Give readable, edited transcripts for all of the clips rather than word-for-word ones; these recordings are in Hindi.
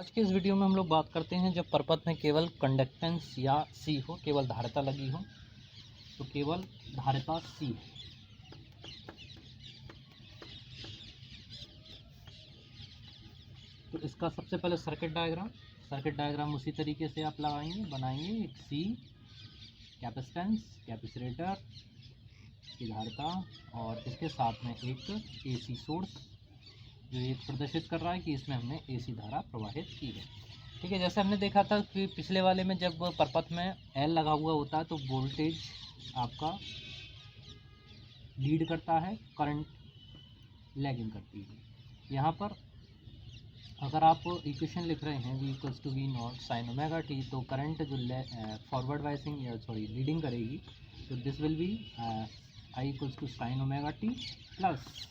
आज के इस वीडियो में हम लोग बात करते हैं जब परपथ में केवल कंडक्टेंस या सी हो, केवल धारिता लगी हो, तो केवल धारिता सी है। तो इसका सबसे पहले सर्किट डायग्राम उसी तरीके से आप बनाएंगे एक सी कैपेसिटेंस, कैपेसिटर की धारिता और इसके साथ में एक एसी सोर्स जो ये प्रदर्शित कर रहा है कि इसमें हमने एसी धारा प्रवाहित की है। ठीक है, जैसे हमने देखा था कि पिछले वाले में जब परपथ में एल लगा हुआ होता है तो वोल्टेज आपका लीड करता है, करंट लैगिंग करती है। यहाँ पर अगर आप इक्वेशन लिख रहे हैं V = V0 sin omega t, तो करंट जो फॉरवर्ड वाइसिंग लीडिंग करेगी तो this will be I = sin omega t plus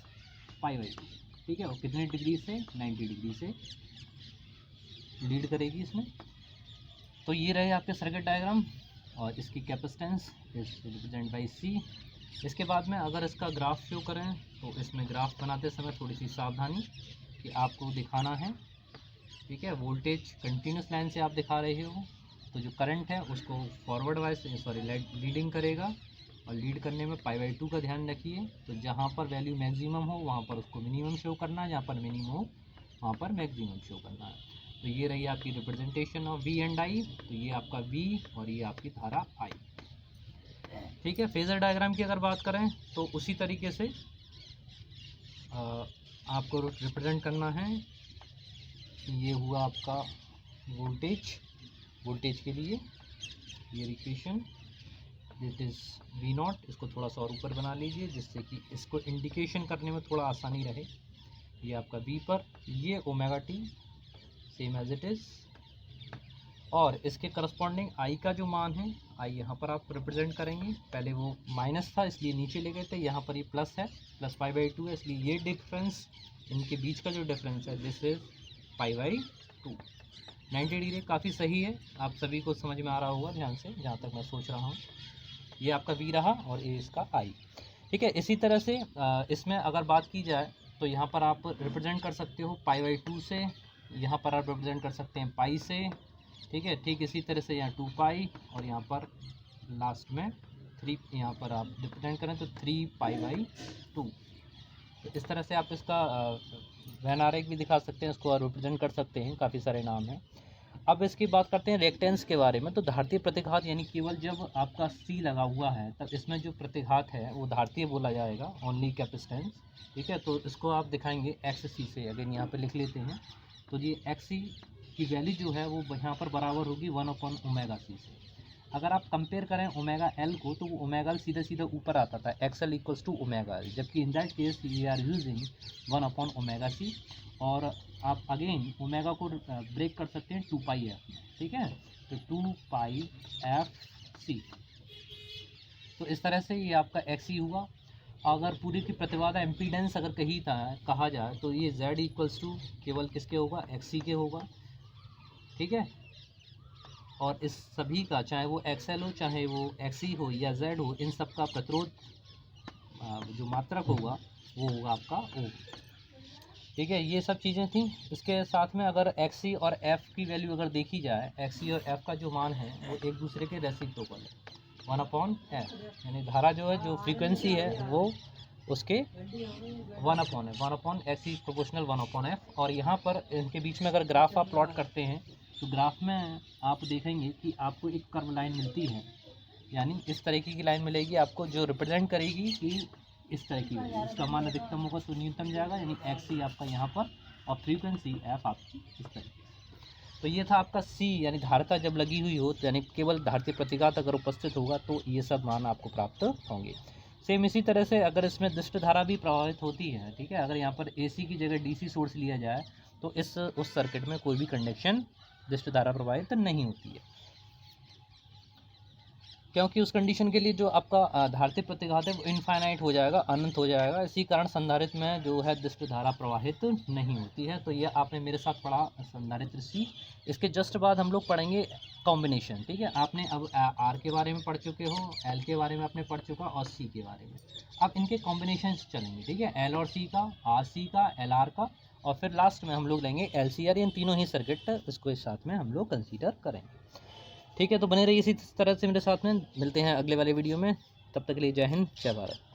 π/2। ठीक है, और कितने डिग्री से 90 डिग्री से लीड करेगी इसमें। तो ये रहे आपके सर्किट डायग्राम और इसकी कैपेसिटेंस इज रिप्रेजेंट बाई सी। इसके बाद में अगर इसका ग्राफ शो करें तो इसमें ग्राफ बनाते समय थोड़ी सी सावधानी कि आपको दिखाना है। ठीक है, वोल्टेज कंटिन्यूस लाइन से आप दिखा रहे हो तो जो करंट है उसको फॉरवर्ड वाइज लीडिंग करेगा और लीड करने में π/2 का ध्यान रखिए। तो जहाँ पर वैल्यू मैक्सिमम हो वहाँ पर उसको मिनिमम शो करना है, जहाँ पर मिनिमम हो वहाँ पर मैक्सिमम शो करना है। तो ये रही आपकी representation of V and I। तो ये आपका V और ये आपकी धारा I। ठीक है, फेजर डायग्राम की अगर बात करें तो उसी तरीके से आपको रिप्रेजेंट करना है। ये हुआ आपका वोल्टेज के लिए ये इक्वेशन दिट इज़ V0। इसको थोड़ा सा और ऊपर बना लीजिए जिससे कि इसको इंडिकेशन करने में थोड़ा आसानी रहे। ये आपका V पर, ये omega T same as it is, और इसके करस्पॉन्डिंग I का जो मान है I यहाँ पर आप रिप्रेजेंट करेंगे। पहले वो माइनस था इसलिए नीचे ले गए थे, यहाँ पर ये प्लस है, प्लस π/2 है, इसलिए ये डिफरेंस, इनके बीच का जो डिफरेंस है दिस इज π/2। 90 डिग्री काफ़ी सही है, आप सभी को समझ में आ रहा होगा ध्यान से, जहाँ तक मैं सोच रहा हूँ। ये आपका V रहा और ये इसका I। ठीक है, इसी तरह से इसमें अगर बात की जाए तो यहाँ पर आप रिप्रेजेंट कर सकते हो π/2 से, यहाँ पर आप रिप्रेजेंट कर सकते हैं पाई से। ठीक है, ठीक इसी तरह से यहाँ 2π और यहाँ पर लास्ट में 3, यहाँ पर आप रिप्रेजेंट करें तो 3π/2। तो इस तरह से आप इसका वैन आरेख भी दिखा सकते हैं, इसको रिप्रेजेंट कर सकते हैं, काफ़ी सारे नाम हैं। अब इसकी बात करते हैं रिएक्टेंस के बारे में। तो धारतीय प्रतिघात यानी केवल जब आपका C लगा हुआ है तब इसमें जो प्रतिघात है वो धारतीय बोला जाएगा, ओनली कैपेसिटेंस। ठीक है, तो इसको आप दिखाएंगे XC से। अगर यहाँ पे लिख लेते हैं तो ये XC की वैल्यू जो है वो यहाँ पर बराबर होगी 1/ωc से। अगर आप कंपेयर करें ओमेगा एल को तो वो ओमेगा एल सीधा सीधा ऊपर आता था, XL = ω_L, जबकि in that case we are using 1/ωc। और आप अगेन ओमेगा को ब्रेक कर सकते हैं 2πf में। ठीक है, तो 2πfc। तो इस तरह से ये आपका XC हुआ। अगर पूरी की प्रतिबाधा एम्पीडेंस अगर कहा जाए तो ये Z = केवल किसके होगा, XC के होगा। ठीक है, और इस सभी का चाहे वो XL हो चाहे वो XC हो या Z हो, इन सब का प्रतिरोध जो मात्रक होगा वो होगा आपका O। ठीक है, ये सब चीज़ें थी। इसके साथ में अगर XC और F की वैल्यू अगर देखी जाए, XC और F का जो मान है वो एक दूसरे के रेसिप्रोकल है 1/f, यानी धारा जो है, जो फ्रीक्वेंसी है वो उसके 1/XC प्रोपोर्शनल 1/f। और यहाँ पर इनके बीच में अगर ग्राफ आप प्लॉट करते हैं तो ग्राफ में आप देखेंगे कि आपको एक कर्व लाइन मिलती है, यानी इस तरीके की लाइन मिलेगी आपको जो रिप्रेजेंट करेगी कि इस तरह की वैल्यू, इसका मान अधिकतम होगा तो न्यूनतम जाएगा, यानी XC आपका यहाँ पर और फ्रीक्वेंसी F आपकी इस तरीके से। तो ये था आपका C, यानी धारिता जब लगी हुई हो तो यानी केवल धारितीय प्रतिघात अगर उपस्थित होगा तो ये सब मान आपको प्राप्त होंगे। सेम इसी तरह से अगर इसमें दिष्ट धारा भी प्रभावित होती है। ठीक है, अगर यहाँ पर AC की जगह DC सोर्स लिया जाए तो उस सर्किट में कोई भी कंडक्शन दिष्ट धारा प्रभावित नहीं होती है, क्योंकि उस कंडीशन के लिए जो आपका धारितीय प्रतिघात है वो इनफाइनाइट हो जाएगा, अनंत हो जाएगा। इसी कारण संधारित्र में जो है दिष्ट धारा प्रवाहित नहीं होती है। तो ये आपने मेरे साथ पढ़ा संधारित्र C। इसके जस्ट बाद हम लोग पढ़ेंगे कॉम्बिनेशन। ठीक है, आपने अब R के बारे में पढ़ चुके हो, L के बारे में आपने पढ़ चुका और C के बारे में। अब इनके कॉम्बिनेशन चलेंगे। ठीक है, L और C का, RC का, LR का और फिर लास्ट में हम लोग लेंगे LCR, इन तीनों ही सर्किट इसको इस साथ में हम लोग कंसीडर करेंगे। ठीक है, तो बने रहिए इसी तरह से मेरे साथ में, मिलते हैं अगले वाले वीडियो में। तब तक के लिए जय हिंद, जय भारत।